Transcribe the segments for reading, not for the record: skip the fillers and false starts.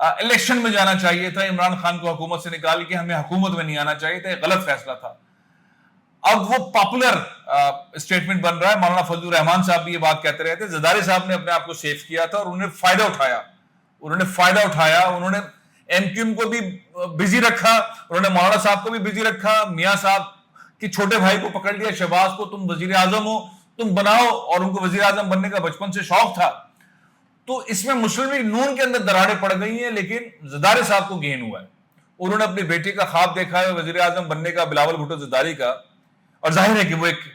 Election میں جانا چاہیے تھا, عمران خان کو حکومت سے نکال کے ہمیں حکومت میں نہیں آنا چاہیے تھا, غلط فیصلہ تھا. اب وہ پاپولر اسٹیٹمنٹ بن رہا ہے. مولانا فضل الرحمان صاحب بھی یہ بات کہتے رہے تھے, زرداری صاحب نے اپنے آپ کو سیف کیا تھا اور انہوں نے فائدہ اٹھایا, انہوں نے ایم کیو ایم کو بھی بزی رکھا, انہوں نے مولانا صاحب کو بھی بزی رکھا, میاں صاحب کے چھوٹے بھائی کو پکڑ لیا, شہباز کو, تم وزیر اعظم ہو, تم بناؤ, اور ان کو وزیر اعظم بننے کا بچپن سے شوق تھا. تو اس میں مسلم لیگ نون کے اندر دراڑیں پڑ گئی ہیں, لیکن زرداری صاحب کو گین ہوا ہے. انہوں نے اپنی بیٹی کا خواب دیکھا ہے وزیر اعظم بننے کا, بلاول بھٹو زرداری کا, اور ظاہر ہے کہ وہ ایک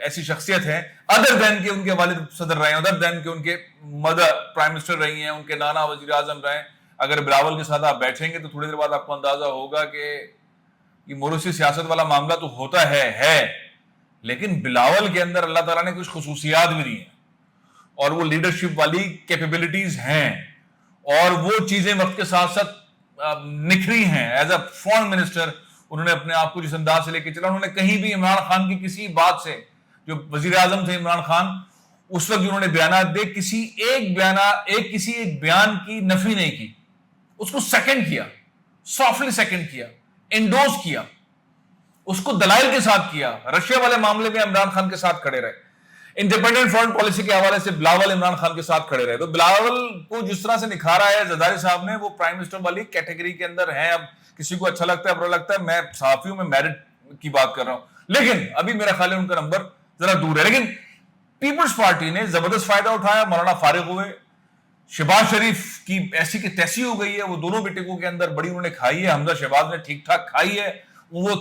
ایسی شخصیت ہے, ادر دین کے ان کے والد صدر رہے ہیں, ادر دین کے ان کے مدر پرائم منسٹر رہی ہیں, ان کے نانا وزیر اعظم رہے ہیں. اگر بلاول کے ساتھ آپ بیٹھیں گے تو تھوڑی دیر بعد آپ کو اندازہ ہوگا کہ یہ موروثی سیاست والا معاملہ تو ہوتا ہے, لیکن بلاول کے اندر اللہ تعالیٰ نے کچھ خصوصیات بھی دی ہیں, اور وہ لیڈرشپ والی کیپیبلٹیز ہیں, اور وہ چیزیں وقت کے ساتھ ساتھ نکھری ہیں. ایز اے فورن منسٹر انہوں نے اپنے آپ کو جس انداز سے لے کے چلا, انہوں نے کہیں بھی عمران خان کی کسی بات سے, جو وزیر اعظم تھے عمران خان اس وقت انہوں نے بیانات دے, کسی ایک بیان کی نفی نہیں کی, اس کو سیکنڈ کیا, سافٹلی سیکنڈ کیا, انڈوز کیا, اس کو دلائل کے ساتھ کیا. رشیا والے معاملے میں عمران خان کے ساتھ کھڑے رہے, انڈیپینڈنٹ فارن پالیسی کے حوالے سے بلاول عمران خان کے ساتھ کھڑے رہے. تو بلاول کو جس طرح سے نکھارا ہے زرداری صاحب نے, وہ پرائم منسٹر والی کیٹیگری کے اندر ہیں. اب کسی کو اچھا لگتا ہے برا لگتا ہے, میں صحافیوں میں میرٹ کی بات کر رہا ہوں, لیکن ابھی میرا خیال ہے ان کا نمبر ذرا دور ہے. لیکن پیپلز پارٹی نے زبردست فائدہ اٹھایا, مولانا فارغ ہوئے, شہباز شریف کی ایسی کی تیسی ہو گئی ہے, وہ دونوں بھی ٹکوں کے اندر بڑی انہوں نے کھائی ہے, حمزہ شہباز نے ٹھیک ٹھاک کھائی ہے. وہ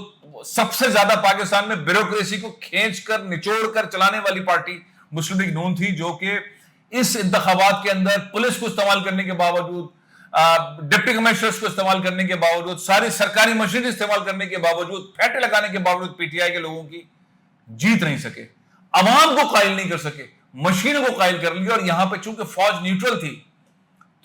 سب سے زیادہ پاکستان میں بیوروکریسی کو کھینچ کر نچوڑ کر چلانے والی پارٹی مسلم لیگ نون تھی, جو کہ اس انتخابات کے اندر پولیس کو استعمال کرنے کے باوجود, ڈپٹی کمشنرز کو استعمال کرنے کے باوجود, ساری سرکاری مشینری استعمال کرنے کے باوجود, پھیٹے لگانے کے باوجود پی ٹی آئی کے لوگوں کی جیت نہیں سکے, عوام کو قائل نہیں کر سکے, مشینوں کو قائل کر لیا. اور یہاں پہ چونکہ فوج نیوٹرل تھی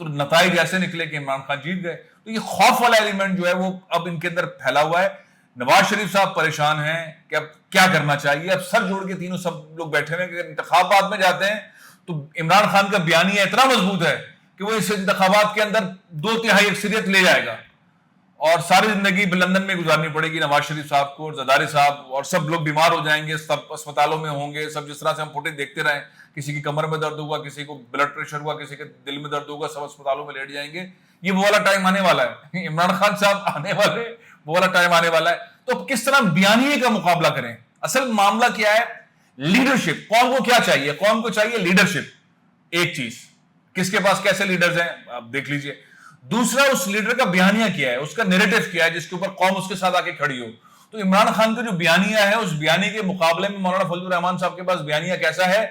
تو نتائج ایسے نکلے کہ عمران خان جیت گئے. تو یہ خوف والا ایلیمنٹ جو ہے وہ اب ان کے اندر پھیلا ہوا ہے. نواز شریف صاحب پریشان ہیں کہ اب کیا کرنا چاہیے. اب سر جوڑ کے تینوں سب لوگ بیٹھے ہوئے کہ انتخابات میں جاتے ہیں تو عمران خان کا بیانیہ اتنا مضبوط ہے کہ وہ اس انتخابات کے اندر 2/3 اکثریت لے جائے گا, اور ساری زندگی لندن میں گزارنی پڑے گی نواز شریف صاحب کو اور زرداری صاحب, اور سب لوگ بیمار ہو جائیں گے, سب اسپتالوں میں ہوں گے, سب جس طرح سے ہم فوٹیج دیکھتے رہے, کسی کی کمر میں درد ہوگا, کسی کو بلڈ پریشر ہوا, کسی کے دل میں درد ہوگا, سب اسپتالوں میں لیٹ جائیں گے. یہ وہ والا ٹائم آنے والا ہے, عمران خان صاحب آنے والے, وہ والا ٹائم آنے والا ہے. تو کس طرح بیانیے کا مقابلہ کریں؟ اصل معاملہ کیا ہے؟ لیڈرشپ. قوم کو کیا چاہیے؟ قوم کو چاہیے لیڈرشپ. ایک چیز, کس کے پاس کیسے لیڈرز ہیں آپ دیکھ لیجئے. دوسرا, اس لیڈر کا بیانیہ کیا ہے, اس کا نیریٹو کیا ہے جس کے اوپر قوم اس کے ساتھ آ کے کھڑی ہو. تو عمران خان کا جو بیانیہ ہے, اس بیانیے کے مقابلے میں مولانا فضل الرحمان صاحب کے پاس بیانیہ کیسا ہے,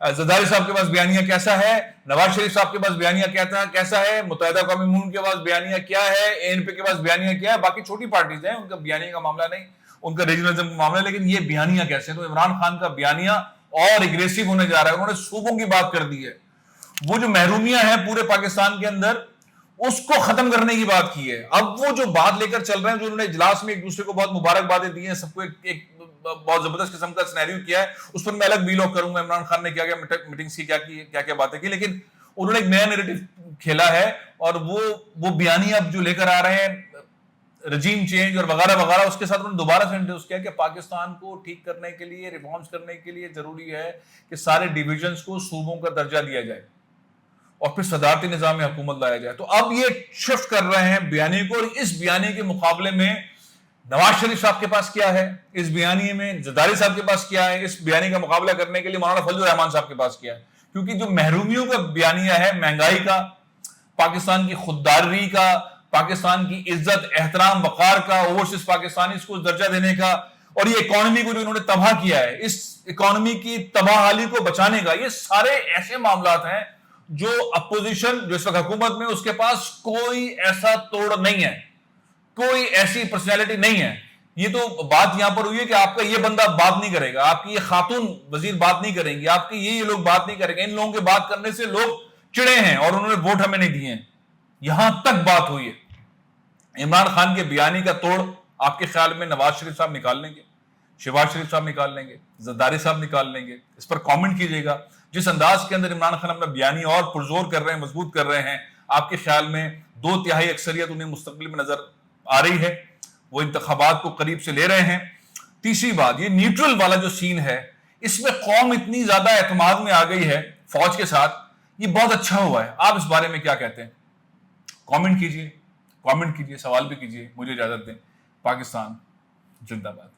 زرداری صاحب کے پاس بیانیہ کیسا ہے, نواز شریف صاحب کے پاس بیانیہ کیسا ہے, متحدہ قوم متحدہ کے پاس بیانیہ کیا ہے, اے این پی کے پاس بیانیہ کیا ہے. باقی چھوٹی پارٹیز ہیں, ان کا بیانیہ کا معاملہ نہیں, ان کا ریجنلزم کا معاملہ ہے, لیکن یہ بیانیہ کیسے ہے. تو عمران خان کا بیانیہ اور اگریسو ہونے جا رہا ہے. انہوں نے صوبوں کی بات کر دی ہے, وہ جو محرومیاں ہیں پورے پاکستان کے اندر اس کو ختم کرنے کی بات کی ہے. اب وہ جو بات لے کر چل رہے ہیں, جو انہوں نے اجلاس میں ایک دوسرے کو بہت مبارکبادیں دی ہیں, سب کو ایک بہت زبردست قسم کا سینیریو کیا ہے, اس پر میں الگ ویلاگ کروں گا عمران خان نے کیا کیا میٹنگز کی, کیا باتیں کی, لیکن انہوں نے ایک نیا نیریٹو کھیلا ہے. اور وہ بیانیہ اب جو لے کر آ رہے ہیں, رجیم چینج اور وغیرہ وغیرہ, اس کے ساتھ انہوں نے دوبارہ سے انٹروڈیوس کیا کہ پاکستان کو ٹھیک کرنے کے لیے, ریفارمز کرنے کے لیے ضروری ہے کہ سارے ڈویژنز کو صوبوں کا درجہ دیا جائے اور پھر صدارتی نظام میں حکومت لایا جائے. تو اب یہ شفٹ کر رہے ہیں بیانیے کو, اور اس بیانیے کے مقابلے میں نواز شریف صاحب کے پاس کیا ہے, اس بیانیے میں زرداری صاحب کے پاس کیا ہے, اس بیانیے کا مقابلہ کرنے کے لیے مولانا فضل الرحمان صاحب کے پاس کیا ہے. کیونکہ جو محرومیوں کا بیانیہ ہے, مہنگائی کا, پاکستان کی خودداری کا, پاکستان کی عزت احترام وقار کا, اوورسیز پاکستانیز کو درجہ دینے کا, اور یہ اکانومی کو جو انہوں نے تباہ کیا ہے, اس اکانومی کی تباہ حالی کو بچانے کا, یہ سارے ایسے معاملات ہیں جو اپوزیشن جو اس وقت حکومت میں, اس کے پاس کوئی ایسا توڑ نہیں ہے, کوئی ایسی پرسنالٹی نہیں ہے. یہ تو بات یہاں پر ہوئی ہے کہ آپ کا یہ بندہ بات نہیں کرے گا, آپ کی یہ خاتون وزیر بات نہیں کریں گی, آپ کی یہ لوگ بات نہیں کریں گے. ان لوگوں کے بات کرنے سے لوگ چڑے ہیں اور انہوں نے ووٹ ہمیں نہیں دیے ہیں. یہاں تک بات ہوئی ہے. عمران خان کے بیانی کا توڑ آپ کے خیال میں نواز شریف صاحب نکال لیں گے, شہباز شریف صاحب نکال لیں گے, زرداری صاحب نکال لیں گے؟ اس پر کامنٹ کیجئے گا. جس انداز کے اندر عمران خان اپنا بیانی اور پرزور کر رہے ہیں, مضبوط کر رہے ہیں, آپ کے خیال میں 2/3 اکثریت انہیں مستقبل میں نظر آ رہی ہے، وہ انتخابات کو قریب سے لے رہے ہیں۔ تیسری بات، یہ نیوٹرل والا جو سین ہے، اس میں قوم اتنی زیادہ اعتماد میں آ گئی ہے فوج کے ساتھ، یہ بہت اچھا ہوا ہے۔ آپ اس بارے میں کیا کہتے ہیں؟ کامنٹ کیجئے، سوال بھی کیجئے۔ مجھے اجازت دیں۔ پاکستان زندہ باد۔